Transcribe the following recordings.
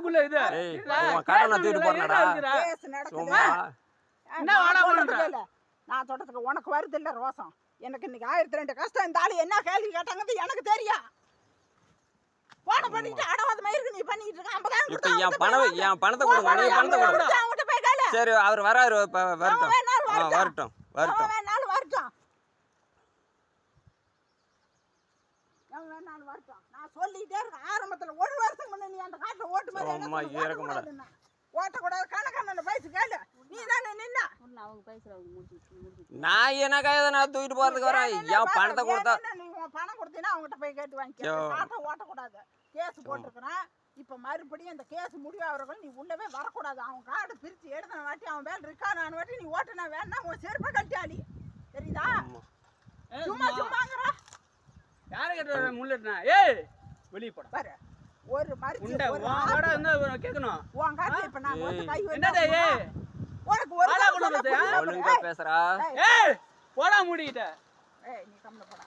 இதுக்குள்ள இது காரணம் தூக்கிட்டு போறேன்டா சும்மா என்ன வாடா போறேன் நான் தொடத்துக்கு உனக்கு வருது இல்ல ரோசம் எனக்கு இன்னைக்கு 1002 கஷ்டம் இந்த ஆளு என்ன கேள்வி கேட்டாங்கன்னு எனக்கு தெரியும் போன பண்ணிட்டு அடவாத மயிருக்கு நீ பண்ணிட்டு இருக்க 50 இப்ப என் பணத்தை கொடுங்க நீ பணத்தை கொடுங்க அவங்கிட்ட போய் கேளு சரி அவர் வராரு வரட்டும் வரட்டும் வரட்டும் வேணாலும் வரட்டும் வேணாலும் வரட்டும் நான் சொல்லிட்டே இருக்கேன் ஆரம்பத்துல 1 வருஷம் முன்ன நீ அந்த காட்டுல ஓட்டு மாதிரி இறக்க மாட்டேன் ஓட்டக்கூடாது கணக்கான பைசு கேளு நீ தானே நின்ன அவங்க பேசுறவங்க நான் எனக்கா நான் தூக்கிட்டு போறதுக்கு வரேன் என் பணத்தை கொடுத்தா நீ பணம் கொடுத்தீங்கன்னா அவங்ககிட்ட போய் கேட்டு வாங்கிக்க காட்டை ஓட்டக்கூடாது கேஸ் போட்டுருக்கிறேன் இப்ப மறுபடியும் அந்த கேஸ் முடிவாகிறவர்கள் நீ உள்ளவே வரக்கூடாது அவன் கார்டு பிரிச்சு எடுத்த வாட்டி அவன் மேல இருக்கான வாட்டி நீ ஓட்டுனா வேணா உன் செருப்பை கட்டியாடி தெரியுதா சும்மா சும்மாங்கற யாரை கேட்டு முள்ளட்டனா ஏய் வெளிய போடா பாரு ஒரு மரிச்சு ஒரு வாடா இருந்தா கேக்கணும் உன் கார்டு இப்ப நான் வந்து கை வந்து என்னடா ஏய் உனக்கு ஒரு வாடா கொண்டு ஒழுங்கா பேசுறா ஏய் போடா மூடிட்ட ஏய் நீ கம்மல போடா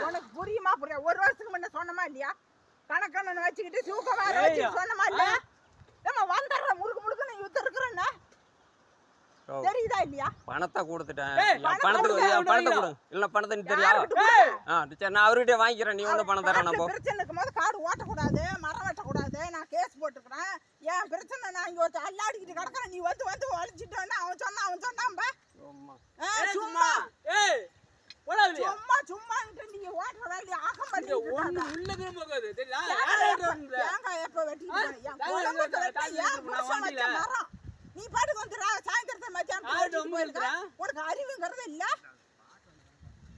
உனக்கு புரியுமா புரியா 1 வருஷத்துக்கு முன்ன சொன்னமா இல்லையா கணக்கண்ணன் வச்சுக்கிட்டு சூக்கமார வச்சு சொன்னமா இல்ல நம்ம வந்தற முறுக்கு முறுக்குன்னு யுத்த இருக்கறேன்னா தெரியுதா இல்லையா பணத்தை கொடுத்துட்டேன் பணத்தை கொடு இல்ல பணத்தை நீ தெரியா சரி நான் அவர்கிட்ட வாங்கிக்கிறேன் நீ வந்து பணம் தரேன் நம்ம பிரச்சனை இருக்கும்போது காடு ஓட்டக்கூடாது மரம் வெட்டக்கூடாது நான் கேஸ் போட்டுக்கிறேன் ஏன் பிரச்சனை நான் இங்க ஒரு அல்லாடிக்கிட்டு கிடக்குறேன் நீ வந்து ஒழிச்சிட்டோன்னா அவன் சொன்னான்பா சும்மா ஏய் போடா இல்லையா சும்மா சும்மான்ட்டு நீங்க ஓட்டற வேலைய ஆகம் பண்ணி ஒண்ணு உள்ளதே போகாது தெரியுதா ஏங்க எப்ப வெட்டிட்டு என் குழந்தை வெட்ட ஏன் புருஷன் வச்ச மரம் நீ பாட்டுக்கு வந்துடா சாயந்தரத்தை மத்தியானம் போயிருக்க உனக்கு அறிவுங்கிறது இல்ல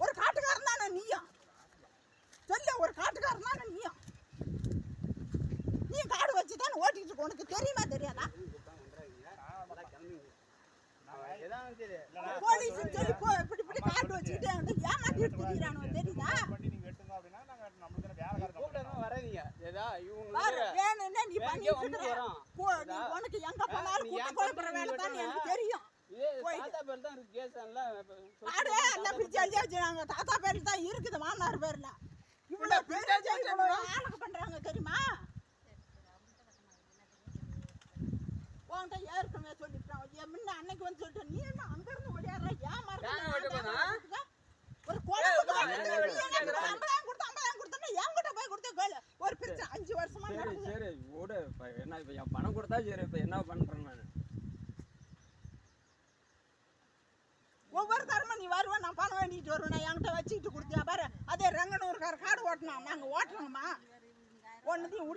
ஒரு காட்டுக்காரன் தானே நீயும் சொல்ல ஒரு காட்டுக்காரன் தானே நீயும் நீ காடு வச்சுதான் ஓட்டிட்டு இருக்க உனக்கு தெரியுமா தெரியாதா போலீஸ் சொல்லி இப்படி காட்டு வச்சுக்கிட்டு ஏமாத்திட்டு திரியிறானோ தெரியுதா வேணும்னா நீ பண்ணிட்டு உனக்கு எங்க போனாலும் கூட்ட குழப்பற வேலை தான் எனக்கு தெரியும் தாத்தா பேர்ல தான் இருக்குது மாமனார் பேர்ல இவ்வளவு பேர் ஆளுக்கு பண்றாங்க தெரியுமா உன்கிட்ட ஏற்கனவே சொல்லிட்டான் முன்ன அன்னைக்கு வந்து சொல்லிட்டேன் நீ என்ன அங்க இருந்து ஓடியாடுற ஏன் ஒரு குழந்தை 50 கொடுத்தா என்கிட்ட போய் கொடுத்து கேளு ஒரு பிரச்சனை 5 வருஷமா சரி ஓடு என்ன இப்ப என் பணம் கொடுத்தா சரி இப்ப என்ன பண்றேன் நான் ஒவ்வொரு தரமும் நீ வருவ நான் பணம் வேண்டிட்டு வருவேன் நான் என்கிட்ட வச்சுக்கிட்டு கொடுத்தியா பாரு அதே ரங்கனூர்கார காடு ஓட்டினா நாங்க ஓட்டுறோங்கம்மா ஒன்னுத்தையும்